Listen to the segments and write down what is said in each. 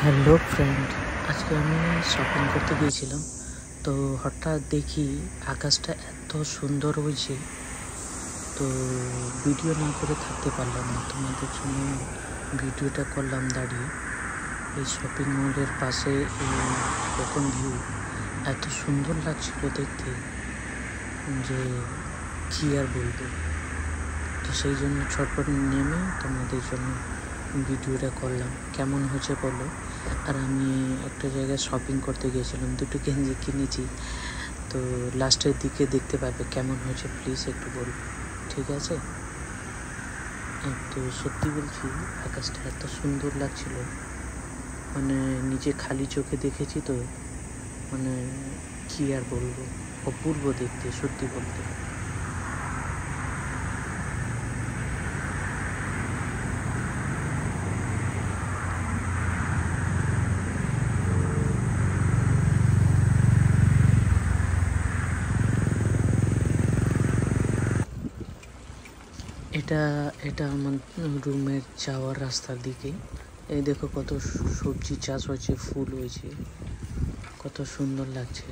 Hello friend, আজকে আমি shopping করতে গিয়েছিলাম। তো হঠাৎ দেখি আকাশটা এত সুন্দর হয়েছে, তো ভিডিও না করে থাকতে পারলাম না। তোমাদের জন্য ভিডিওটা করলাম দাঁড়িয়ে। এই শপিং মলের পাশে এরকম ভিউ এত সুন্দর লাগছিল দেখতে যে কী আর বলবো। তো সেই জন্য ছটপট নেমে তোমাদের জন্য ভিডিওটা করলাম। কেমন হয়েছে বলো। আর আমি একটা জায়গায় শপিং করতে গিয়েছিলাম, দুটো গেঞ্জি কিনেছি। তো লাস্টের দিকে দেখতে পারবে কেমন হয়েছে, প্লিজ একটু বলবে, ঠিক আছে? তো সত্যি বলছি, আকাশটা এত সুন্দর লাগছিল, মানে নিজে খালি চোখে দেখেছি তো, মানে কি আর বলবো, অপূর্ব দেখতে সত্যি বলতে। এটা এটা আমার রুমের যাওয়ার রাস্তার দিকে। এই দেখো কত সবজি চাষ হয়েছে, ফুল হয়েছে, কত সুন্দর লাগছে।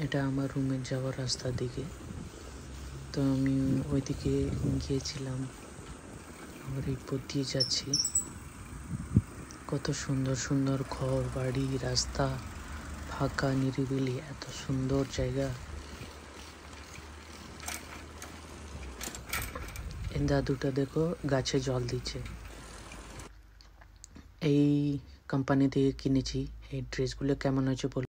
এটা আমার রুমের যাওয়ার রাস্তার দিকে। তো আমি ওইদিকে গিয়েছিলাম, আবার এই পথ দিয়ে যাচ্ছি। কত সুন্দর সুন্দর ঘর বাড়ি, রাস্তা, ফাঁকা নিরিবিলি, এত সুন্দর জায়গা। এই দাদুটা দেখো গাছে জল দিচ্ছে। এই কোম্পানি থেকে কিনেছি। এই ড্রেসগুলো কেমন হয়েছে বল।